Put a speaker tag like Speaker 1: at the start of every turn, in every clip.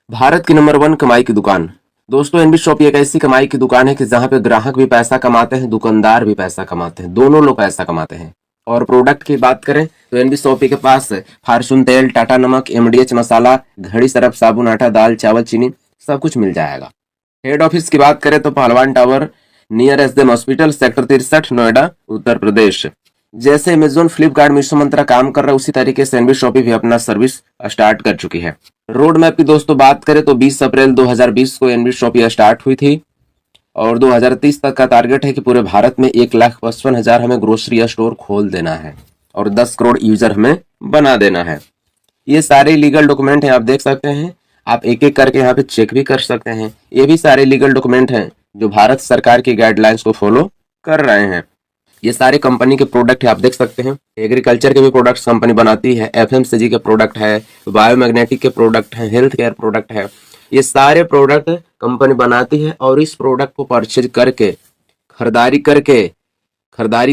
Speaker 1: भारत की नंबर 1 कमाई की दुकान। दोस्तों एनबी शॉपी एक ऐसी कमाई की दुकान है कि जहां पे ग्राहक भी पैसा कमाते हैं, दुकानदार भी पैसा कमाते हैं, दोनों लोग पैसा कमाते हैं। और प्रोडक्ट की बात करें तो एनबी शॉपी के पास फॉर्चून तेल, टाटा नमक, एमडीएच मसाला, घड़ी, सरफ, साबुन, आटा, दाल, चावल, चीनी सब कुछ मिल जाएगा। हेड ऑफिस की बात करें तो Pahalwan tower, near SM hospital, sector 63, Noida, Uttar Pradesh. जैसे अमेजोन, फ्लिपकार्ट, मीशो मंत्रा काम कर रहा है, उसी तरीके से एनबी शॉपी भी अपना सर्विस स्टार्ट कर चुकी है। रोड मैप की दोस्तों बात करें तो 20 अप्रैल 2020 को एनबी शॉपी स्टार्ट हुई थी और 2030 तक का टारगेट है कि पूरे भारत में 1,55,000 हमें ग्रोसरी स्टोर खोल देना है और 10 करोड़ यूजर हमें बना देना है। ये सारे लीगल डॉक्यूमेंट हैं, आप देख सकते हैं। आप एक एक करके यहाँ पे चेक भी कर सकते हैं। ये भी सारे लीगल डॉक्यूमेंट हैं जो भारत सरकार की गाइडलाइंस को फॉलो कर रहे हैं। ये सारे कंपनी के प्रोडक्ट है, आप देख सकते हैं। एग्रीकल्चर के भी प्रोडक्ट्स कंपनी बनाती है, एफएमसीजी के प्रोडक्ट है, बायोमैग्नेटिक के प्रोडक्ट है, हेल्थ केयर प्रोडक्ट है। ये सारे प्रोडक्ट कंपनी बनाती है और इस प्रोडक्ट को परचेज करके खरीदारी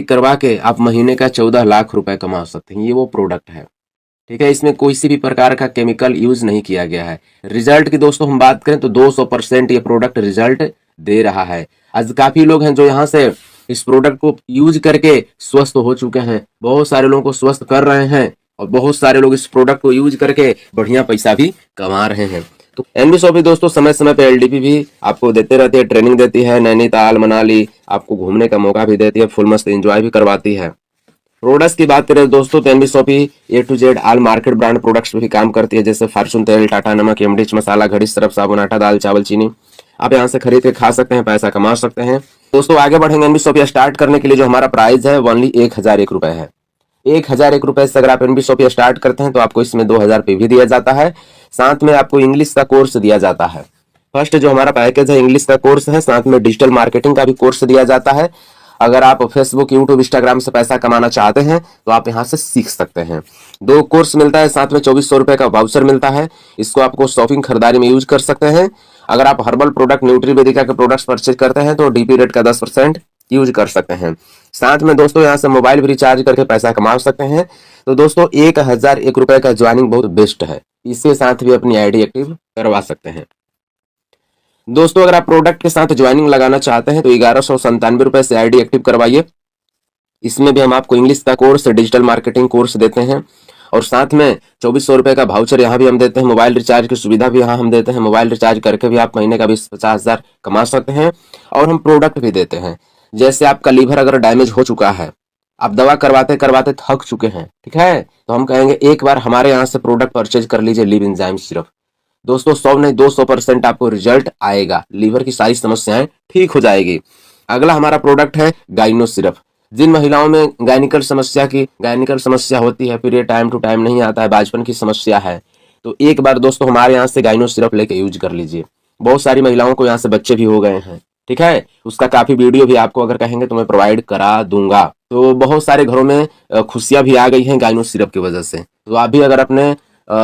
Speaker 1: करवा के आप महीने का 14 लाख रुपए कमा सकते हैं। ये वो प्रोडक्ट है, ठीक है। इसमें कोई सी भी प्रकार का केमिकल यूज नहीं किया गया है। रिजल्ट की दोस्तों हम बात करें तो 200% ये प्रोडक्ट रिजल्ट दे रहा है। आज काफी लोग हैं जो यहाँ से इस प्रोडक्ट को यूज करके स्वस्थ हो चुके हैं, बहुत सारे लोगों को स्वस्थ कर रहे हैं और बहुत सारे लोग इस प्रोडक्ट को यूज करके बढ़िया पैसा भी कमा रहे हैं। तो एनबी शॉपी दोस्तों समय समय पे एलडीपी भी आपको देते रहती है, ट्रेनिंग देती है, नैनीताल, मनाली आपको घूमने का मौका भी देती है, फुल मस्त एंजॉय भी करवाती है। प्रोडक्ट्स की बात करें दोस्तों तो NB shoppy A to Z all market brand products पे भी काम करती है, जैसे फॉर्चून तेल, टाटा नमक, एमडीएच मसाला, घड़ी, सरफ, साबुन, आटा, दाल, चावल, चीनी। आप यहाँ से खरीद के खा सकते हैं, पैसा कमा सकते हैं। दोस्तों आगे बढ़ेंगे। एनबी शॉपी स्टार्ट करने के लिए जो हमारा प्राइस है ओनली 1,001 रुपए है। 1,001 से अगर आप एनबी शॉपी स्टार्ट करते हैं तो आपको इसमें 2,000 रुपये भी दिया जाता है। साथ में आपको इंग्लिश का कोर्स दिया जाता है। फर्स्ट जो हमारा पैकेज है इंग्लिश का कोर्स है, साथ में डिजिटल मार्केटिंग का भी कोर्स दिया जाता है। अगर आप फेसबुक, यूट्यूब, इंस्टाग्राम से पैसा कमाना चाहते हैं तो आप यहाँ से सीख सकते हैं। 2 कोर्स मिलता है, साथ में 2,400 रुपए का वाउचर मिलता है। इसको आपको शॉपिंग खरीदारी में यूज कर सकते हैं। अगर आप हर्बल प्रोडक्ट, न्यूट्रीवेदिका के प्रोडक्ट्स परचेज करते हैं तो डीपी रेट का 10% यूज कर सकते हैं। साथ में दोस्तों यहाँ से मोबाइल भी रिचार्ज करके पैसा कमा सकते हैं। तो दोस्तों 1,001 का ज्वाइनिंग बहुत बेस्ट है, इसके साथ भी अपनी आईडी एक्टिव करवा सकते हैं। दोस्तों अगर आप प्रोडक्ट के साथ ज्वाइनिंग लगाना चाहते हैं तो 1,197 रुपए से आईडी एक्टिव करवाइए। इसमें भी हम आपको इंग्लिश का कोर्स, डिजिटल मार्केटिंग कोर्स देते हैं और साथ में 2,400 रुपए का भाउचर यहाँ भी हम देते हैं। मोबाइल रिचार्ज की सुविधा भी यहाँ हम देते हैं। मोबाइल रिचार्ज करके भी आप महीने का 20-50 हज़ार कमा सकते हैं। और हम प्रोडक्ट भी देते हैं, जैसे आपका लीवर अगर डैमेज हो चुका है, आप दवा करवाते करवाते थक चुके हैं, ठीक है, तो हम कहेंगे एक बार हमारे यहाँ से प्रोडक्ट परचेज कर लीजिए, लिव एंजाइम सिर्फ। दोस्तों 100 नहीं 200% आपको रिजल्ट आएगा, लीवर की सारी समस्याएं ठीक हो जाएगी। अगला हमारा प्रोडक्ट है गाइनो सिरप। जिन महिलाओं में गायनिकल समस्या होती है, पीरियड टाइम टू टाइम नहीं आता है, बाजपन की समस्या है, तो एक बार दोस्तों हमारे यहाँ से गाइनो सिरप लेके यूज कर लीजिए। बहुत सारी महिलाओं को यहाँ से बच्चे भी हो गए हैं, ठीक है। उसका काफी वीडियो भी आपको अगर कहेंगे तो मैं प्रोवाइड करा दूंगा। तो बहुत सारे घरों में खुशियां भी आ गई हैं गाइनो सिरप की वजह से। तो आप भी अगर अपने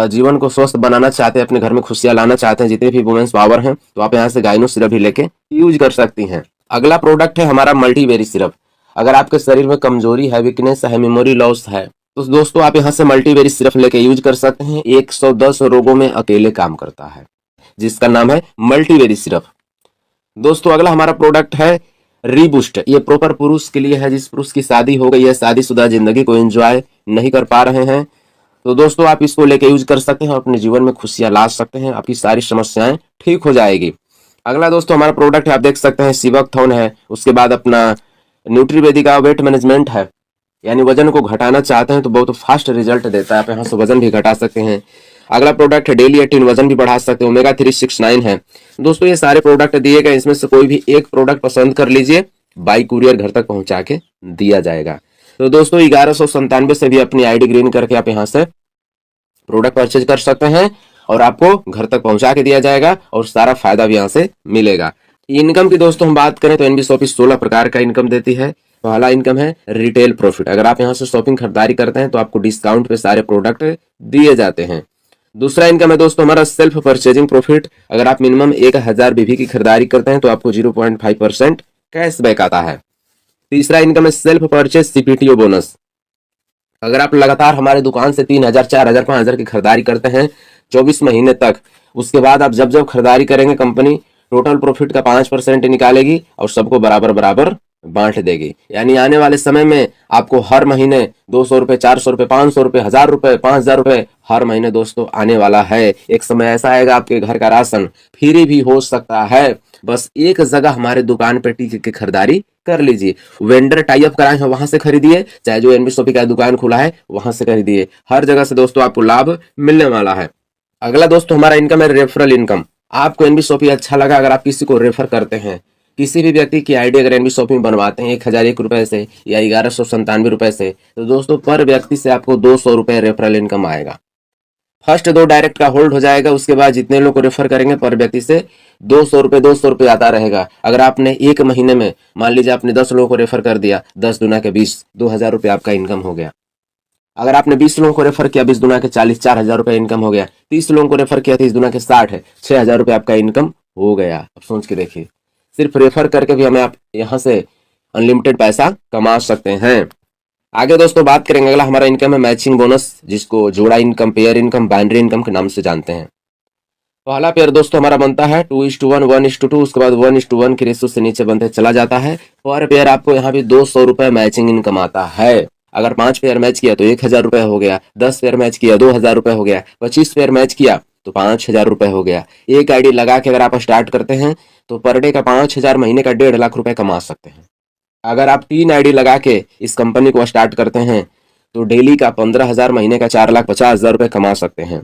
Speaker 1: जीवन को स्वस्थ बनाना चाहते हैं, अपने घर में खुशियां लाना चाहते हैं, जितने भी वुमेन्स पावर हैं, तो आप यहाँ से गाइनो सिरप भी लेके यूज कर सकती हैं। अगला प्रोडक्ट है हमारा मल्टीबेरी सिरप। अगर आपके शरीर में कमजोरी है, वीकनेस है, मेमोरी लॉस है, तो दोस्तों आप यहाँ से मल्टीबेरी सिरप लेके यूज कर सकते हैं। 110 रोगों में अकेले काम करता है, जिसका नाम है मल्टीबेरी सिरप। दोस्तों अगला हमारा प्रोडक्ट है रीबूस्ट। ये प्रॉपर पुरुष के लिए है, जिस पुरुष की शादी हो गई है, शादीशुदा जिंदगी को एंजॉय नहीं कर पा रहे हैं, तो दोस्तों आप इसको लेके यूज कर सकते हैं और अपने जीवन में खुशियां ला सकते हैं, आपकी सारी समस्याएं ठीक हो जाएगी। अगला दोस्तों हमारा प्रोडक्ट है, आप देख सकते हैं सिवकथॉन है। उसके बाद अपना न्यूट्रीवेदिका वेट मैनेजमेंट है, यानी वजन को घटाना चाहते हैं तो बहुत फास्ट रिजल्ट देता है, आप यहाँ से वजन भी घटा सकते हैं। अगला प्रोडक्ट है डेली 18, वजन भी बढ़ा सकते हैं। ओमेगा 369 है। दोस्तों ये सारे प्रोडक्ट दिए गए, इसमें से कोई भी एक प्रोडक्ट पसंद कर लीजिए, बाई कुरियर घर तक पहुंचा के दिया जाएगा। तो दोस्तों 1,197 से भी अपनी आईडी ग्रीन करके आप यहाँ से प्रोडक्ट परचेज कर सकते हैं और आपको घर तक पहुंचा के दिया जाएगा और सारा फायदा भी यहाँ से मिलेगा। इनकम की दोस्तों हम बात करें तो एनबी शॉपी 16 प्रकार का इनकम देती है। पहला इनकम है रिटेल प्रॉफिट। अगर आप यहाँ से शॉपिंग खरीदारी करते हैं तो आपको डिस्काउंट पे सारे प्रोडक्ट दिए जाते हैं। दूसरा इनकम है दोस्तों हमारा सेल्फ परचेजिंग प्रॉफिट। अगर आप मिनिमम 1,000 बीवी की खरीदारी करते हैं तो आपको 0.5% कैशबैक आता है। तीसरा इनकम है सेल्फ परचेज सीपीटीओ बोनस। अगर आप लगातार हमारे दुकान से 3,000, 4,000, 5,000 की खरीदारी करते हैं 24 महीने तक। उसके बाद आप जब जब खरीदारी करेंगे कंपनी टोटल प्रॉफिट का 5% निकालेगी और सबको बराबर बराबर बांट देगी। यानी आने वाले समय में आपको हर महीने 200 रुपए, 400 रुपए, 500 रुपए, 1000 रुपए, 5000 रुपए हर महीने दोस्तों आने वाला है। एक समय ऐसा आएगा आपके घर का राशन फ्री भी हो सकता है। बस एक जगह हमारे दुकान पे टिक के खरीदारी कर लीजिए। वेंडर टाई अप कराए हैं वहां से खरीदिए, चाहे जो एनबी शॉपी का दुकान खुला है वहां से खरीदिए। हर जगह से दोस्तों आपको लाभ मिलने वाला है। अगला दोस्तों हमारा इनकम है रेफरल इनकम। आपको एनबी शॉपी अच्छा लगा अगर आप किसी को रेफर करते हैं, किसी भी व्यक्ति की आईडी अगर एनबी शॉपी में बनवाते हैं 1001 रुपए से या 1197 रुपए से, तो दोस्तों पर व्यक्ति से आपको 200 रुपए रेफरल इनकम आएगा। फर्स्ट 2 डायरेक्ट का होल्ड हो जाएगा, उसके बाद जितने लोग को रेफर करेंगे पर व्यक्ति से 200 रुपए आता रहेगा। अगर आपने एक महीने में मान लीजिए आपने 10 लोगों को रेफर कर दिया, 10 दुना के 20, 2000 रुपए आपका इनकम हो गया। अगर आपने 20 लोगों को रेफर किया, 20 दुना के 40, 4000 रुपए इनकम हो गया। 30 लोगों को रेफर किया, 30 दुना के 60 है, 6000 रुपए आपका इनकम हो गया। अब सोच के देखिए, सिर्फ रेफर करके भी हमें आप यहाँ से अनलिमिटेड पैसा कमा सकते हैं। आगे दोस्तों बात करेंगे, अगला हमारा इनकम है मैचिंग बोनस, जिसको जोड़ा income, pair income, binary income के नाम से जानते हैं। पहला पेयर दोस्तों हमारा बनता है 2:1, 1:2, उसके बाद 1:1 की रेशो से नीचे बनते चला जाता है। पर पेयर आपको यहाँ भी 200 रुपए मैचिंग इनकम आता है। अगर 5 पेयर मैच किया तो 1000 रुपए हो गया, 10 पेयर मैच किया 2000 रुपए हो गया, 25 पेयर मैच किया तो 5000 रुपए हो गया। एक आईडी लगा के अगर आप स्टार्ट करते हैं तो पर डे का 5000, महीने का 1.5 लाख रुपए कमा सकते हैं। अगर आप 3 आईडी लगा के इस कंपनी को स्टार्ट करते हैं तो डेली का 15,000, महीने का 4,50,000 रुपए कमा सकते हैं।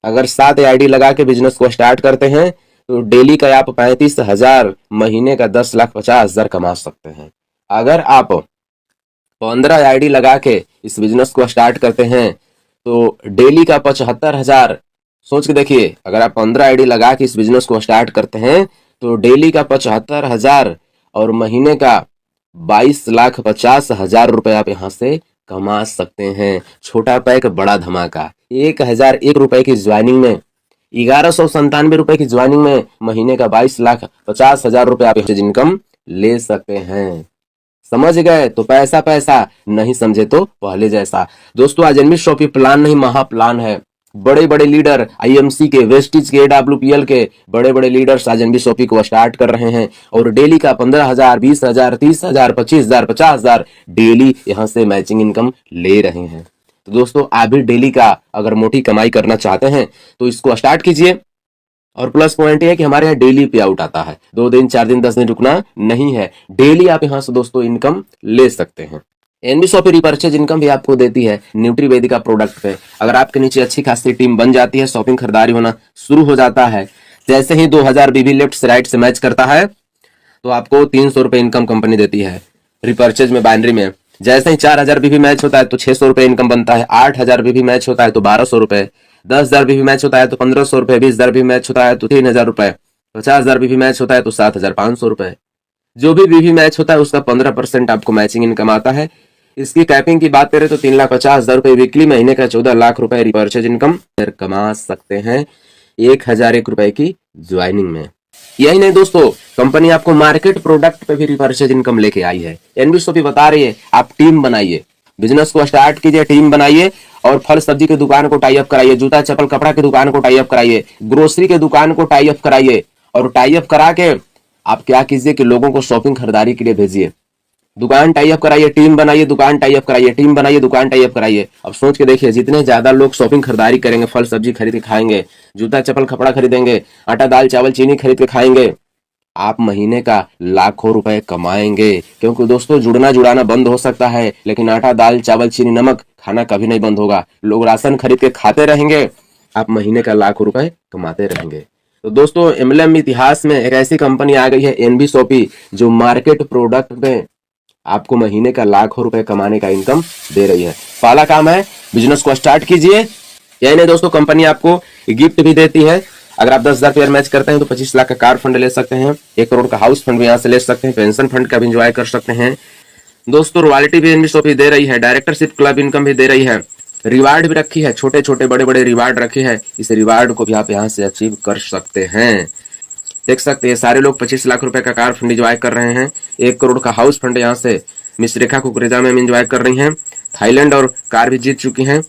Speaker 1: अगर 7 आईडी लगा के बिजनेस को स्टार्ट करते हैं तो डेली का आप 35,000, महीने का 10,50,000 कमा सकते हैं। अगर आप 15 आईडी लगा के इस बिजनेस को स्टार्ट करते हैं तो डेली का 75,000। सोच के देखिए, अगर आप 15 आईडी लगा के इस बिजनेस को स्टार्ट करते हैं तो डेली का 75,000 और महीने का 22,50,000 रुपए आप यहाँ से कमा सकते हैं। छोटा पैक बड़ा धमाका। 1001 रुपए की ज्वाइनिंग में, 1197 रुपए की ज्वाइनिंग में महीने का 22,50,000 रुपए आप इनकम ले सकते हैं। समझ गए? तो पैसा पैसा, नहीं समझे तो पहले जैसा। दोस्तों आज एनबी शॉपी प्लान नहीं महा प्लान है। बड़े बड़े लीडर आईएमसी के, वेस्टिज के, एडब्ल्यूपीएल के बड़े बड़े लीडर्स आज एनबी शॉपी को स्टार्ट कर रहे हैं और डेली का 15,000, 20,000, 30,000, 25,000, 50,000 डेली यहाँ से मैचिंग इनकम ले रहे हैं। तो दोस्तों आप भी डेली का अगर मोटी कमाई करना चाहते हैं तो इसको स्टार्ट कीजिए। और प्लस पॉइंट ये है कि हमारे यहाँ डेली पे आउट आता है, 2 दिन, 4 दिन, 10 दिन रुकना नहीं है। डेली आप यहाँ से दोस्तों इनकम ले सकते हैं। एनबी शॉपी रिपर्चेज इनकम भी आपको देती है न्यूट्री वेदिका प्रोडक्ट पे। अगर आपके नीचे अच्छी खासी टीम बन जाती है, शॉपिंग खरीदारी होना शुरू हो जाता है, जैसे ही 2000 बीबी लेफ्ट से राइट से मैच करता है तो आपको 300 रुपए इनकम कंपनी देती है रिपर्चेज में, बाइनरी में। जैसे ही 4000 बीबी मैच होता है तो 600 रुपए इनकम बनता है, 8000 बीबी मैच होता है तो 1200 रुपए, 10,000 बीबी मैच होता है तो 1500 रुपए, 20,000 बीबी मैच होता है तो 3000 रुपए, 50,000 बीबी मैच होता है तो 7,500 रुपए। जो भी बीबी मैच होता है उसका 15% आपको मैचिंग इनकम आता है। इसकी कैपिंग की बात करें तो 3,50,000 रुपए वीकली, महीने का 14 लाख रुपए रिपर्चेज इनकम कमा सकते हैं 1001 रुपए की ज्वाइनिंग में। यही नहीं दोस्तों, कंपनी आपको मार्केट प्रोडक्ट पे भी रिपर्चेज इनकम लेके आई है। एनबी शॉपी बता रही है आप टीम बनाइए, बिजनेस को स्टार्ट कीजिए, टीम बनाइए और फल सब्जी की दुकान को टाई अप कराइए, जूता चप्पल कपड़ा की दुकान को टाई अप कराइए, ग्रोसरी के दुकान को टाई अप कराइए। और टाई अप करा के आप क्या कीजिए कि लोगों को शॉपिंग खरीदारी के लिए भेजिए। दुकान टाई अप कराइए, टीम बनाइए, दुकान टाई अप कराइए, टीम बनाइए, दुकान टाई अप कराइए। अब सोच के देखिए, जितने ज्यादा लोग शॉपिंग खरीदारी करेंगे, फल सब्जी खरीद के खाएंगे, जूता चप्पल कपड़ा खरीदेंगे, आटा दाल चावल चीनी खरीद के खाएंगे, आप महीने का लाखों रुपए कमाएंगे। क्योंकि दोस्तों जुड़ना जुड़ाना बंद हो सकता है लेकिन आटा दाल चावल चीनी नमक खाना कभी नहीं बंद होगा। लोग राशन खरीद के खाते रहेंगे, आप महीने का लाखों रुपए कमाते रहेंगे। तो दोस्तों एमएलएम इतिहास में एक ऐसी कंपनी आ गई है एनबी शॉपी, जो मार्केट प्रोडक्ट में आपको महीने का लाखों रुपए कमाने का इनकम दे रही है। पहला काम है बिजनेस को स्टार्ट कीजिए। यही नहीं दोस्तों, कंपनी आपको गिफ्ट भी देती है। अगर आप 10,000 पेयर मैच करते हैं तो 25 लाख का कार फंड ले सकते हैं, 1 करोड़ का हाउस फंड भी यहाँ से ले सकते हैं, पेंशन फंड का भी इंजॉय कर सकते हैं। दोस्तों रॉयल्टी भी एनबी शॉपी दे रही है, डायरेक्टरशिप क्लब इनकम भी दे रही है, रिवार्ड भी रखी है, छोटे छोटे बड़े बड़े रिवार्ड रखे हैं। इस रिवार्ड को भी आप यहाँ से अचीव कर सकते हैं। देख सकते हैं सारे लोग 25 लाख रुपए का कार फंड इंजॉय कर रहे हैं, 1 करोड़ का हाउस फंड यहाँ से मिस रेखा कुकरेजा में इंजॉय कर रही हैं, थाईलैंड और कार भी जीत चुकी हैं,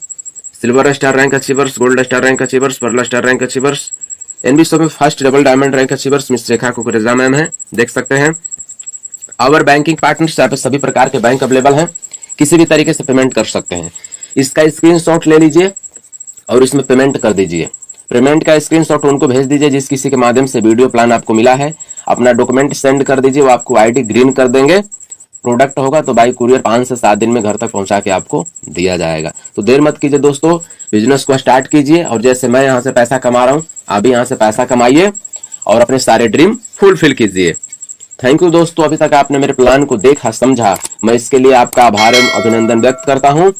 Speaker 1: silver star rank achievers, gold star rank achievers, pearl star rank achievers, NBSO में first double diamond rank achievers miss Rekha Kukreja ma'am है, देख सकते हैं। आवर बैंकिंग पार्टनर्स, यहाँ पे सभी प्रकार के बैंक अवेलेबल हैं, किसी भी तरीके से पेमेंट कर सकते हैं। इसका स्क्रीनशॉट ले लीजिए और इसमें पेमेंट कर दीजिए। पेमेंट का स्क्रीनशॉट उनको भेज दीजिए जिस किसी के माध्यम से वीडियो प्लान आपको मिला है। अपना डॉक्यूमेंट सेंड कर दीजिए, वो आपको आईडी ग्रीन कर देंगे। प्रोडक्ट होगा तो बाई कुरियर 5 से 7 दिन में घर तक पहुंचा के आपको दिया जाएगा। तो देर मत कीजिए दोस्तों, बिजनेस को स्टार्ट कीजिए और जैसे मैं यहाँ से पैसा कमा रहा हूँ, आप भी यहाँ से पैसा कमाइए और अपने सारे ड्रीम फुलफिल कीजिए। थैंक यू दोस्तों, अभी तक आपने मेरे प्लान को देखा, समझा, मैं इसके लिए आपका आभार एवं अभिनंदन व्यक्त करता हूँ।